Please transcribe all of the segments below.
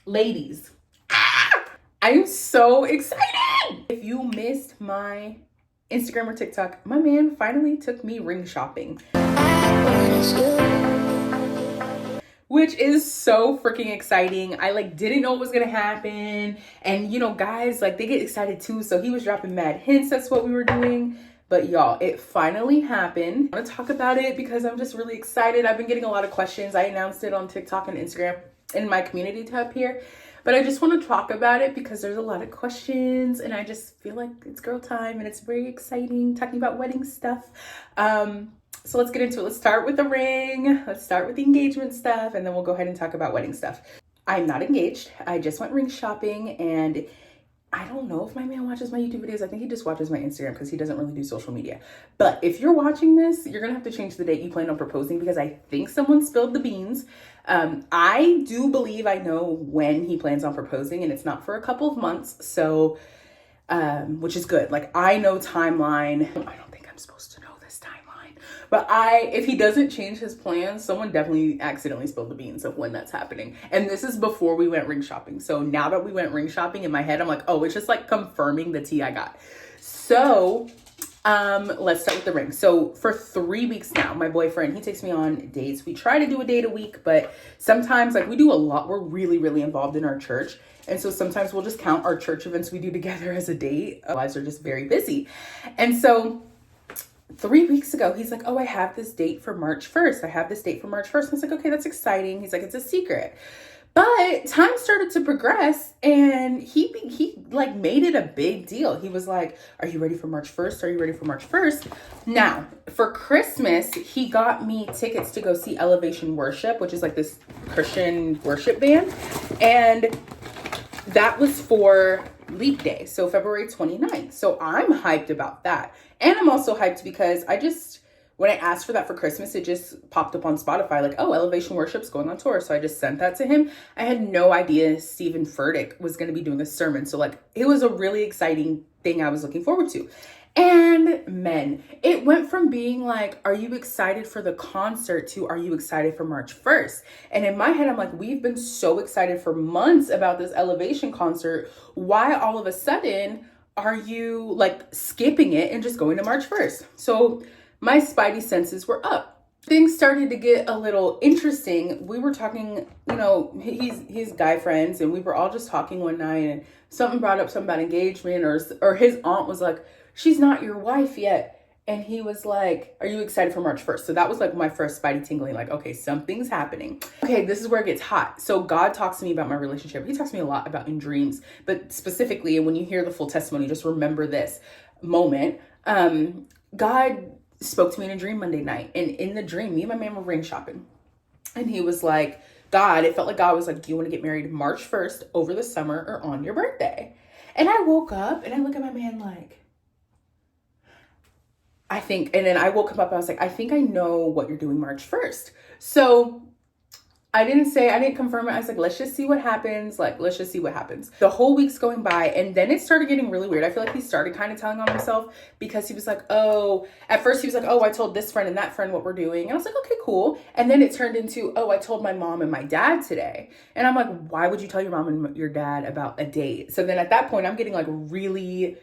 Ladies, I am so excited. If you missed my Instagram or TikTok, my man finally took me ring shopping, which is so freaking exciting. I didn't know what was gonna happen, and guys, they get excited too, so he was dropping mad hints. That's what we were doing. But y'all, it finally happened. I want to talk about it because I'm just really excited. I've been getting a lot of questions. I announced it on TikTok and Instagram in my community tab here, but I just want to talk about it because there's a lot of questions and I just feel like it's girl time and it's very exciting talking about wedding stuff. So let's get into it. Let's start with the ring. Let's start with the engagement stuff, and then we'll go ahead and talk about wedding stuff. I'm not engaged. I just went ring shopping, and I don't know if my man watches my YouTube videos. I think he just watches my Instagram because he doesn't really do social media. But if you're watching this, you're going to have to change the date you plan on proposing because I think someone spilled the beans. I do believe I know when he plans on proposing, and it's not for a couple of months. So, which is good. I know timeline. I don't think I'm supposed to know this timeline. But if he doesn't change his plans, someone definitely accidentally spilled the beans of when that's happening. And this is before we went ring shopping. So now that we went ring shopping, in my head, I'm like, oh, it's just confirming the tea I got. So let's start with the ring. So for 3 weeks now, my boyfriend, he takes me on dates. We try to do a date a week, but sometimes we do a lot. We're really, really involved in our church. And so sometimes we'll just count our church events we do together as a date. Our lives are just very busy. And so 3 weeks ago, he's like, oh, I have this date for March 1st. I have this date for March 1st. I was like, okay, that's exciting. He's like, it's a secret. But time started to progress, and he made it a big deal. He was like, are you ready for March 1st? Are you ready for March 1st? Now, for Christmas, he got me tickets to go see Elevation Worship, which is this Christian worship band. And that was for Leap Day, so February 29th. So I'm hyped about that. And I'm also hyped because when I asked for that for Christmas, it just popped up on Spotify, oh, Elevation Worship's going on tour. So I just sent that to him. I had no idea Stephen Furtick was going to be doing a sermon. So it was a really exciting thing I was looking forward to. And men, it went from being are you excited for the concert to are you excited for March 1st? And in my head, I'm like, we've been so excited for months about this Elevation concert. Why all of a sudden are you skipping it and just going to March 1st? So my spidey senses were up. Things started to get a little interesting. We were talking, he's guy friends, and we were all just talking one night, and something brought up something about engagement, or his aunt was like, she's not your wife yet. And he was like, are you excited for March 1st? So that was my first spidey tingling, okay, something's happening. Okay, this is where it gets hot. So God talks to me about my relationship. He talks to me a lot about in dreams, but specifically, and when you hear the full testimony, just remember this moment. God spoke to me in a dream Monday night. And in the dream, me and my man were ring shopping. And he was like, it felt like God was like, do you want to get married March 1st over the summer or on your birthday? And I woke up and I look at my man I think, and then I woke him up and I was like, I think I know what you're doing March 1st. So I didn't confirm it. I was like, let's just see what happens. Let's just see what happens. The whole week's going by, and then it started getting really weird. I feel like he started kind of telling on himself because he was like, oh, at first he was like, oh, I told this friend and that friend what we're doing. And I was like, okay, cool. And then it turned into, oh, I told my mom and my dad today. And I'm like, why would you tell your mom and your dad about a date? So then at that point, I'm getting really,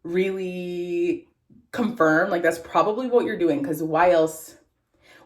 really confirmed. That's probably what you're doing, because why else?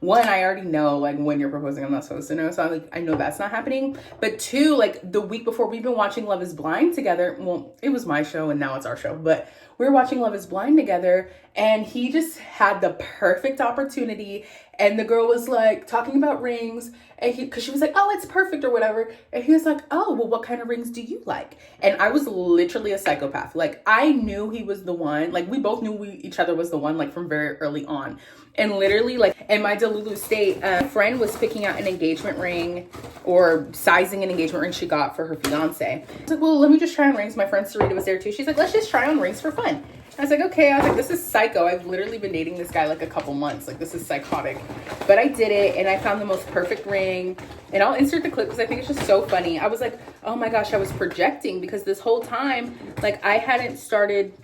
One, I already know when you're proposing, I'm not supposed to know. So I know that's not happening. But two, the week before, we've been watching Love is Blind together. Well, it was my show and now it's our show, but we were watching Love is Blind together, and he just had the perfect opportunity. And the girl was talking about rings, and because she was like, oh, it's perfect or whatever. And he was like, oh, well, what kind of rings do you like? And I was literally a psychopath. I knew he was the one. We both knew each other was the one, from very early on. And literally, in my Delulu state, a friend was picking out an engagement ring or sizing an engagement ring she got for her fiance. I was like, well, let me just try on rings. My friend Sarita was there too. She's like, let's just try on rings for fun. I was like, okay. I was like, this is psycho. I've literally been dating this guy a couple months. This is psychotic. But I did it, and I found the most perfect ring. And I'll insert the clip because I think it's just so funny. I was like, oh my gosh, I was projecting because this whole time, I hadn't started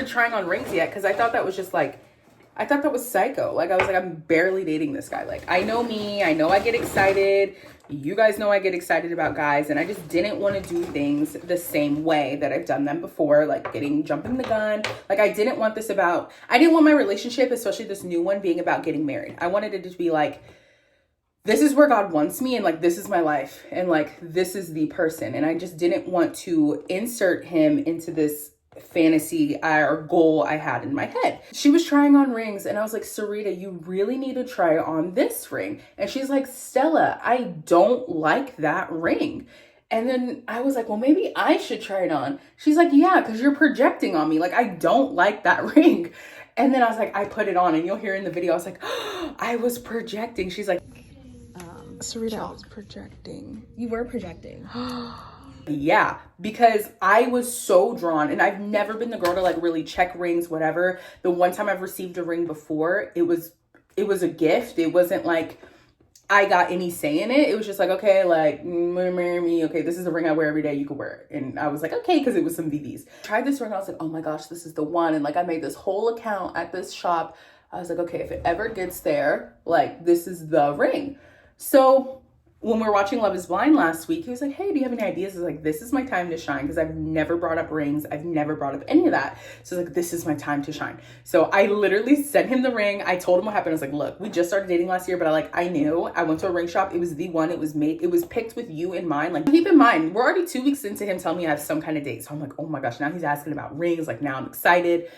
trying on rings yet because I thought that was just I thought that was psycho. Like, I was like, I'm barely dating this guy. Like, I know me. I know I get excited. You guys know I get excited about guys. And I just didn't want to do things the same way that I've done them before. Like, jumping the gun. Like, I didn't want my relationship, especially this new one, being about getting married. I wanted it to be like, this is where God wants me, and like, this is my life, and like, this is the person. And I just didn't want to insert him into this fantasy or goal I had in my head. She was trying on rings, and I was like, Sarita, you really need to try on this ring. And she's like, Stella, I don't like that ring. And then I was like, well, maybe I should try it on. She's like, yeah, because you're projecting on me. Like, I don't like that ring. And then I was like, I put it on, and you'll hear in the video, I was like, oh, I was projecting. She's like, Sarita, I was projecting. You were projecting. Yeah, because I was so drawn, and I've never been the girl to like really check rings, whatever. The one time I've received a ring before, it was a gift. It wasn't like I got any say in it. It was just like, okay, like, marry me. Okay, this is a ring I wear every day. You can wear it. And I was like, okay, because it was some BBs. Tried this ring. I was like, oh my gosh, this is the one. And like, I made this whole account at this shop. I was like, okay, if it ever gets there, like, this is the ring. So when we were watching Love is Blind last week, he was like, hey, do you have any ideas? I was like, this is my time to shine, because I've never brought up rings. I've never brought up any of that. So I was like, this is my time to shine. So I literally sent him the ring. I told him what happened. I was like, look, we just started dating last year, but I knew. I went to a ring shop. It was the one. It was picked with you in mind. Like, keep in mind, we're already 2 weeks into him telling me I have some kind of date. So I'm like, oh my gosh, now he's asking about rings. Like, now I'm excited.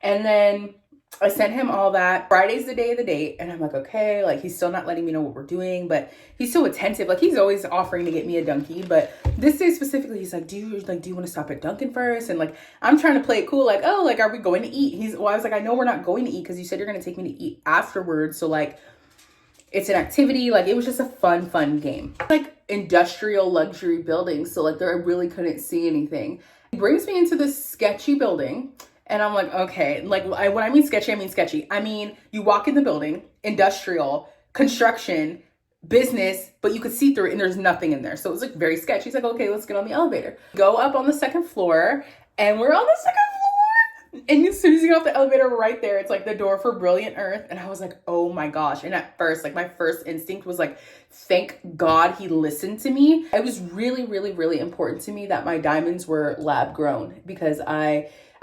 And then I sent him all that. Friday's the day of the date. And I'm like, okay, like, he's still not letting me know what we're doing, but he's so attentive. Like, he's always offering to get me a Dunkie. But this day specifically, he's like, do you want to stop at Dunkin' first? And like, I'm trying to play it cool. Like, oh, like, are we going to eat? I was like, I know we're not going to eat, because you said you're going to take me to eat afterwards. So like, it's an activity. Like, it was just a fun game. Like, industrial luxury building. So like, there, I really couldn't see anything. He brings me into this sketchy building. And I'm like, okay, like, when I mean sketchy, I mean sketchy. I mean, you walk in the building, industrial, construction, business, but you could see through it and there's nothing in there. So it was like very sketchy. He's like, okay, let's get on the elevator. Go up on the second floor, and we're on the second floor. And as soon as you get off the elevator, right there, it's like the door for Brilliant Earth. And I was like, oh my gosh. And at first, like, my first instinct was like, thank God he listened to me. It was really, really, really important to me that my diamonds were lab grown, because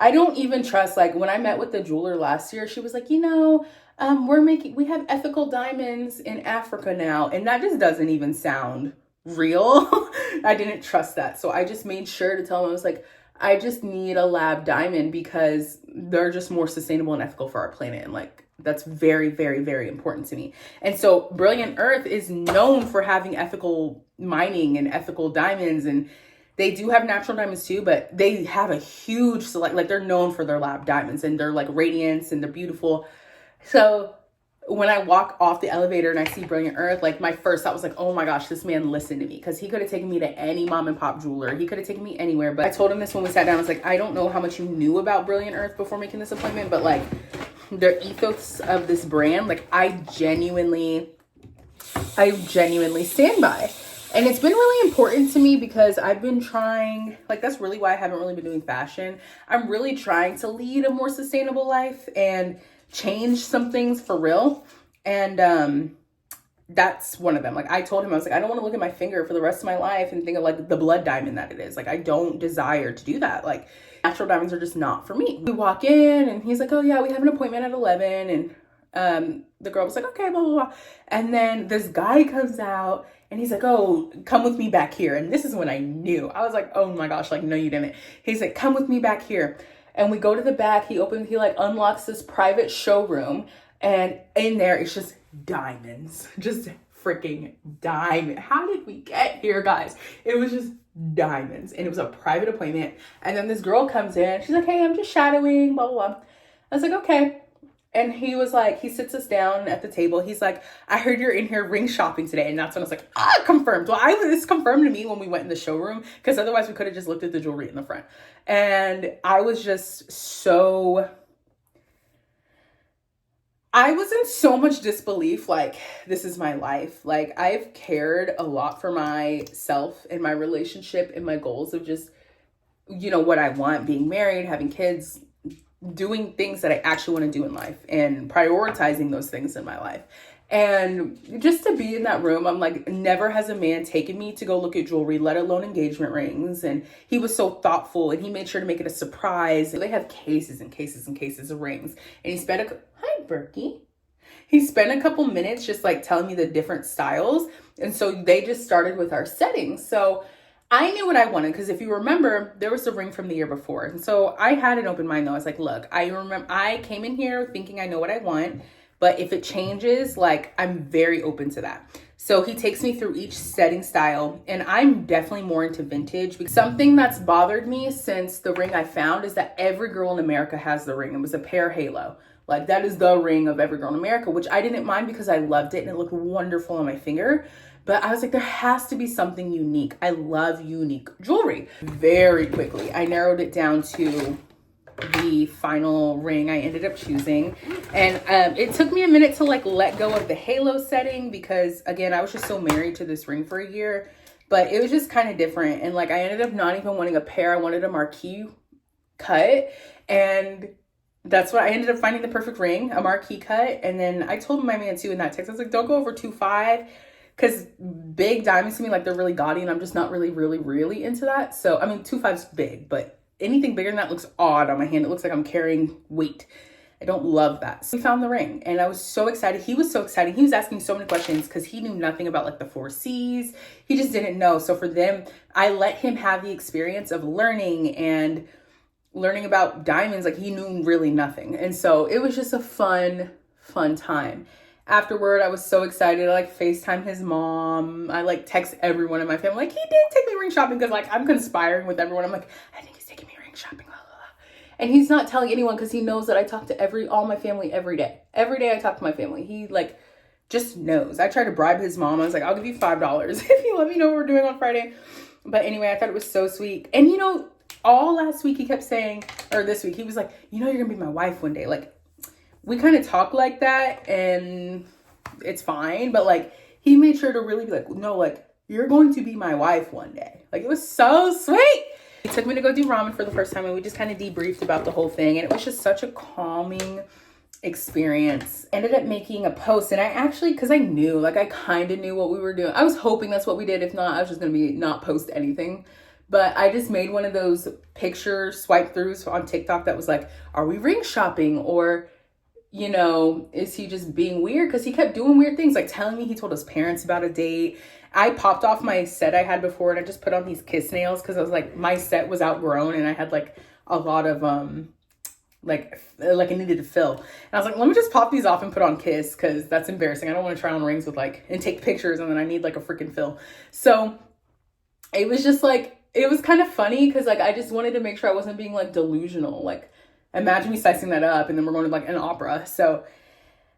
I don't even trust, like, when I met with the jeweler last year, she was like, we have ethical diamonds in Africa now. And that just doesn't even sound real. I didn't trust that. So I just made sure to tell him, I was like, I just need a lab diamond, because they're just more sustainable and ethical for our planet. And like, that's very, very, very important to me. And so Brilliant Earth is known for having ethical mining and ethical diamonds, and they do have natural diamonds too, but they have a huge select, like, they're known for their lab diamonds, and they're like radiance and they're beautiful. So when I walk off the elevator and I see Brilliant Earth, like, my first thought was like, oh my gosh, this man listened to me, because he could have taken me to any mom and pop jeweler. He could have taken me anywhere. But I told him this when we sat down. I was like, I don't know how much you knew about Brilliant Earth before making this appointment, but like, the ethos of this brand, like, I genuinely stand by. And it's been really important to me, because I've been trying, like, that's really why I haven't really been doing fashion. I'm really trying to lead a more sustainable life and change some things for real. And that's one of them. Like, I told him, I was like, I don't want to look at my finger for the rest of my life and think of like the blood diamond that it is. Like, I don't desire to do that. Like, natural diamonds are just not for me. We walk in and he's like, oh yeah, we have an appointment at 11. And the girl was like, okay, blah, blah, blah. And then this guy comes out and he's like, oh, come with me back here. And this is when I knew. I was like, oh my gosh, like, no, you didn't. He's like, come with me back here. And we go to the back. He like unlocks this private showroom. And in there, it's just diamonds. Just freaking diamond. How did we get here, guys? It was just diamonds. And it was a private appointment. And then this girl comes in. She's like, hey, I'm just shadowing, blah, blah, blah. I was like, okay. And he was like, he sits us down at the table. He's like, I heard you're in here ring shopping today. And that's when I was like, confirmed. Well, this confirmed to me when we went in the showroom, because otherwise we could have just looked at the jewelry in the front. And I was just I was in so much disbelief. Like, this is my life. Like, I've cared a lot for myself and my relationship and my goals of just, what I want, being married, having kids, doing things that I actually want to do in life and prioritizing those things in my life. And just to be in that room, I'm like, never has a man taken me to go look at jewelry, let alone engagement rings. And he was so thoughtful, and he made sure to make it a surprise. They have cases and cases and cases of rings. And he spent hi, Berkey. He spent a couple minutes just like telling me the different styles. And so they just started with our settings. So I knew what I wanted, because if you remember, there was a ring from the year before. And so I had an open mind though. I was like, look, I came in here thinking I know what I want, but if it changes, like, I'm very open to that. So he takes me through each setting style, and I'm definitely more into vintage. Something that's bothered me since the ring I found is that every girl in America has the ring. It was a pear halo. Like, that is the ring of every girl in America, which I didn't mind because I loved it and it looked wonderful on my finger. But I was like, there has to be something unique. I love unique jewelry. Very quickly, I narrowed it down to the final ring I ended up choosing. And it took me a minute to like let go of the halo setting, because again, I was just so married to this ring for a year. But it was just kind of different. And like, I ended up not even wanting a pair. I wanted a marquee cut. And that's what I ended up finding, the perfect ring, a marquee cut. And then I told my man too in that text, I was like, don't go over 2.5, because big diamonds to me, like, they're really gaudy, and I'm just not really into that. So I mean, 2.5's big, but anything bigger than that looks odd on my hand. It looks like I'm carrying weight. I don't love that. So we found the ring, and I was so excited. He was so excited. He was asking so many questions because he knew nothing about like the 4Cs. He just didn't know. So for them, I let him have the experience of learning about diamonds. Like, he knew really nothing. And so it was just a fun time. Afterward, I was so excited. I like FaceTime his mom. I like text everyone in my family. Like, he did take me ring shopping, because like I'm conspiring with everyone. I'm like, I think he's taking me ring shopping. Blah, blah, blah. And he's not telling anyone, because he knows that I talk to all my family every day. Every day I talk to my family. He like just knows. I tried to bribe his mom. I was like, I'll give you $5 if you let me know what we're doing on Friday. But anyway, I thought it was so sweet. And you know, all last week he kept saying, or this week, he was like, you know, you're gonna be my wife one day. Like, we kind of talk like that, and it's fine. But like, he made sure to really be like, no, like, you're going to be my wife one day. Like, it was so sweet. He took me to go do ramen for the first time, and we just kind of debriefed about the whole thing. And it was just such a calming experience. Ended up making a post, and I actually, because I knew, like, I kind of knew what we were doing. I was hoping that's what we did. If not, I was just going to be not post anything. But I just made one of those picture swipe throughs on TikTok that was like, are we ring shopping? Or, you know, is he just being weird? Because he kept doing weird things, like telling me he told his parents about a date. I popped off my set I had before, and I just put on these kiss nails, because I was like, my set was outgrown, and I had like a lot of like I needed to fill. And I was like, let me just pop these off and put on kiss, because that's embarrassing. I don't want to try on rings with like and take pictures, and then I need like a freaking fill. So it was just like, it was kind of funny, because like I just wanted to make sure I wasn't being like delusional. Like, imagine me sizing that up, and then we're going to like an opera. So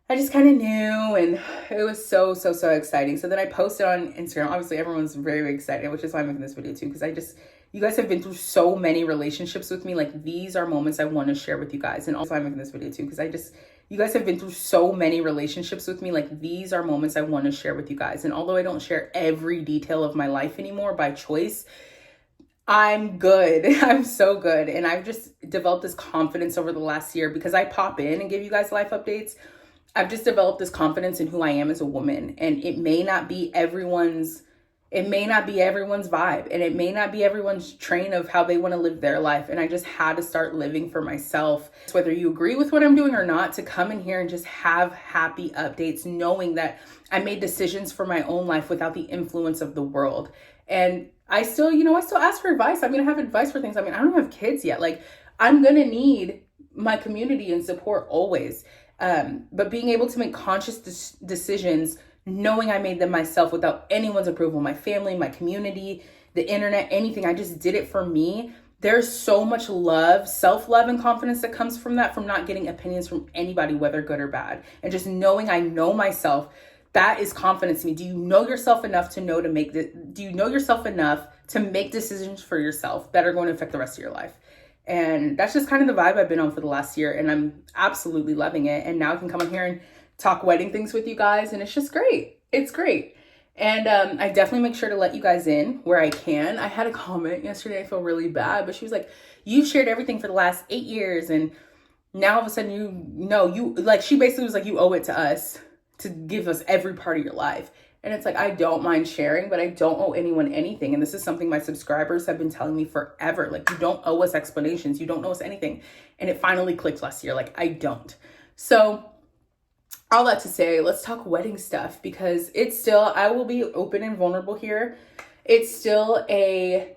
I just kind of knew, and it was so exciting. So then I posted on Instagram. Obviously, everyone's very excited, which is why I'm making this video too, because you guys have been through so many relationships with me. Like, these are moments I want to share with you guys. And also, I'm making this video too, because you guys have been through so many relationships with me. Like, these are moments I want to share with you guys. And although I don't share every detail of my life anymore by choice, I'm good. I'm so good. And I've just developed this confidence over the last year, because I pop in and give you guys life updates. I've just developed this confidence in who I am as a woman. And it may not be everyone's vibe, and it may not be everyone's train of how they want to live their life. And I just had to start living for myself. So whether you agree with what I'm doing or not, to come in here and just have happy updates, knowing that I made decisions for my own life without the influence of the world. And I still ask for advice. I'm going to have advice for things. I mean, I don't have kids yet. Like, I'm going to need my community and support always. But being able to make conscious decisions, knowing I made them myself without anyone's approval, my family, my community, the internet, anything. I just did it for me. There's so much love, self-love, and confidence that comes from that, from not getting opinions from anybody, whether good or bad. And just knowing I know myself, that is confidence to me. Do you know yourself enough to know do you know yourself enough to make decisions for yourself that are going to affect the rest of your life? And that's just kind of the vibe I've been on for the last year, and I'm absolutely loving it. And now I can come on here and talk wedding things with you guys, and it's just great. It's great. And I definitely make sure to let you guys in where I can. I had a comment yesterday, I feel really bad, but she was like, you've shared everything for the last 8 years, and now all of a sudden you like, she basically was like, you owe it to us to give us every part of your life. And it's like, I don't mind sharing, but I don't owe anyone anything. And this is something my subscribers have been telling me forever. Like, you don't owe us explanations. You don't owe us anything. And it finally clicked last year. Like, I don't. So all that to say, let's talk wedding stuff, because it's still, I will be open and vulnerable here. It's still a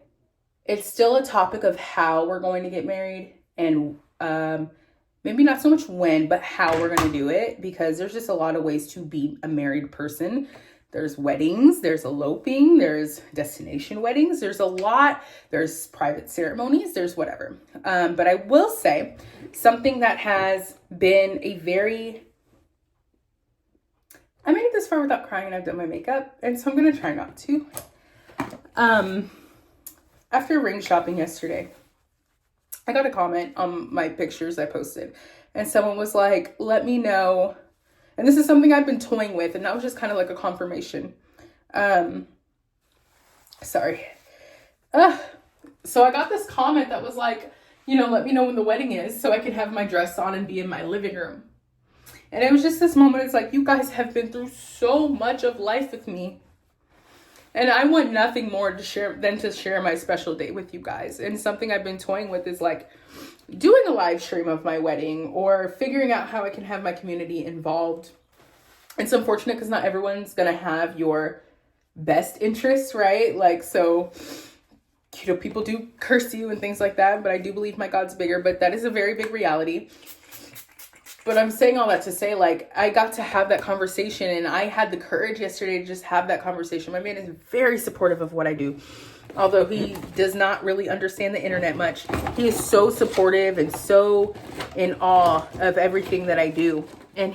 topic of how we're going to get married, and maybe not so much when, but how we're going to do it, because there's just a lot of ways to be a married person. There's weddings, there's eloping, there's destination weddings, there's a lot, there's private ceremonies, there's whatever. But I will say something that has been I made it this far without crying, and I've done my makeup, and so I'm going to try not to. After ring shopping yesterday, I got a comment on my pictures I posted, and someone was like, let me know. And this is something I've been toying with, and that was just kind of like a confirmation. Sorry. So I got this comment that was like, let me know when the wedding is so I can have my dress on and be in my living room. And it was just this moment. It's like, you guys have been through so much of life with me, and I want nothing more to share my special day with you guys. And something I've been toying with is like doing a live stream of my wedding, or figuring out how I can have my community involved. It's unfortunate because not everyone's going to have your best interests, right? Like, so, people do curse you and things like that, but I do believe my God's bigger, but that is a very big reality. But I'm saying all that to say, like, I got to have that conversation, and I had the courage yesterday to just have that conversation. My man is very supportive of what I do. Although he does not really understand the internet much, he is so supportive and so in awe of everything that I do. And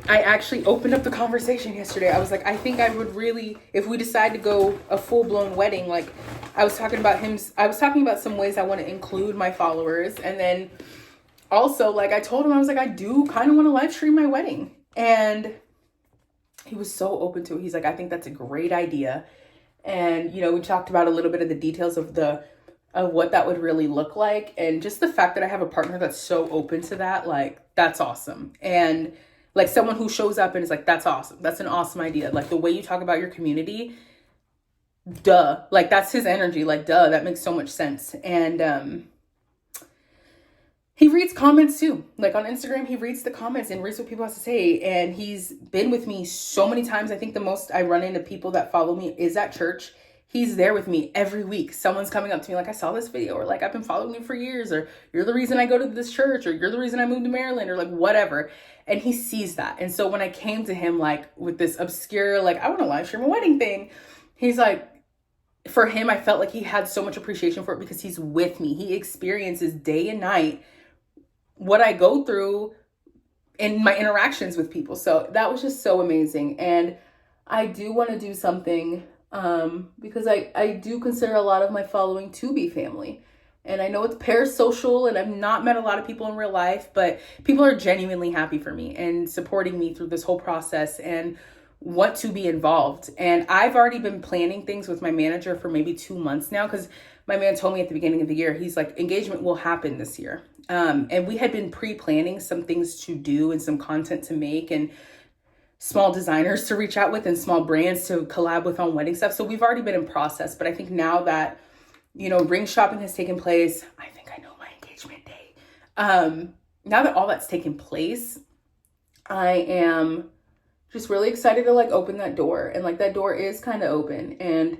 I actually opened up the conversation yesterday. I was like, I think I would really, if we decide to go a full-blown wedding, like, I was talking about some ways I want to include my followers. And then also, like, I told him, I was like, I do kind of want to live stream my wedding. And he was so open to it. He's like, I think that's a great idea. And, we talked about a little bit of the details of what that would really look like. And just the fact that I have a partner that's so open to that, like, that's awesome. And like, someone who shows up and is like, that's awesome. That's an awesome idea. Like, the way you talk about your community, duh. Like, that's his energy. Like, duh, that makes so much sense. And, he reads comments too. Like, on Instagram, he reads the comments and reads what people have to say. And he's been with me so many times. I think the most I run into people that follow me is at church. He's there with me every week. Someone's coming up to me like, I saw this video, or like, I've been following you for years, or you're the reason I go to this church, or you're the reason I moved to Maryland, or like whatever. And he sees that. And so when I came to him, like, with this obscure, like, I want to live stream a wedding thing, he's like, for him, I felt like he had so much appreciation for it because he's with me. He experiences day and night what I go through in my interactions with people. So that was just so amazing. And I do want to do something because I do consider a lot of my following to be family. And I know it's parasocial, and I've not met a lot of people in real life, but people are genuinely happy for me and supporting me through this whole process and want to be involved. And I've already been planning things with my manager for maybe 2 months now, because my man told me at the beginning of the year, he's like, engagement will happen this year. And we had been pre-planning some things to do and some content to make, and small designers to reach out with, and small brands to collab with on wedding stuff. So we've already been in process. But I think now that, ring shopping has taken place, I think I know my engagement day. Now that all that's taken place, I am just really excited to like open that door. And like, that door is kind of open, and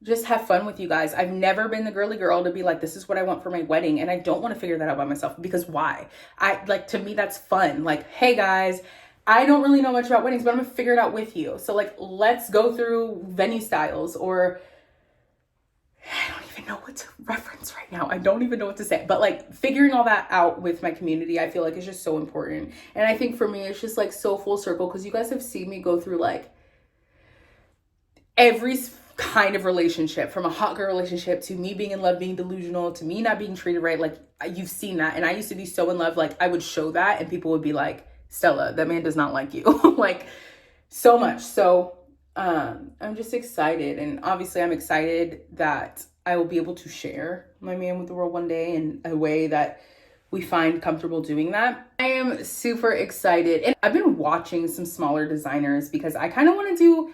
just have fun with you guys. I've never been the girly girl to be like, this is what I want for my wedding. And I don't want to figure that out by myself, because why? To me, that's fun. Like, hey guys, I don't really know much about weddings, but I'm going to figure it out with you. So like, let's go through venue styles, or I don't even know what to reference right now. I don't even know what to say, but like, figuring all that out with my community, I feel like is just so important. And I think for me, it's just like so full circle, because you guys have seen me go through like every kind of relationship, from a hot girl relationship to me being in love, being delusional, to me not being treated right. Like, you've seen that. And I used to be so in love, like I would show that and people would be like, Stella, that man does not like you. Like, so much. So I'm just excited. And obviously I'm excited that I will be able to share my man with the world one day in a way that we find comfortable doing that. I am super excited. And I've been watching some smaller designers because I kind of want to do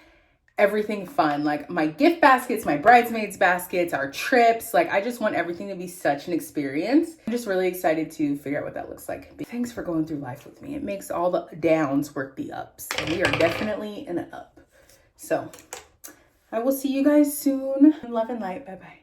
everything fun, like my gift baskets, my bridesmaids baskets, our trips. Like I just want everything to be such an experience. I'm just really excited to figure out what that looks like. Thanks for going through life with me. It makes all the downs work the ups, and we are definitely in an up. So I will see you guys soon. Love and light. Bye bye.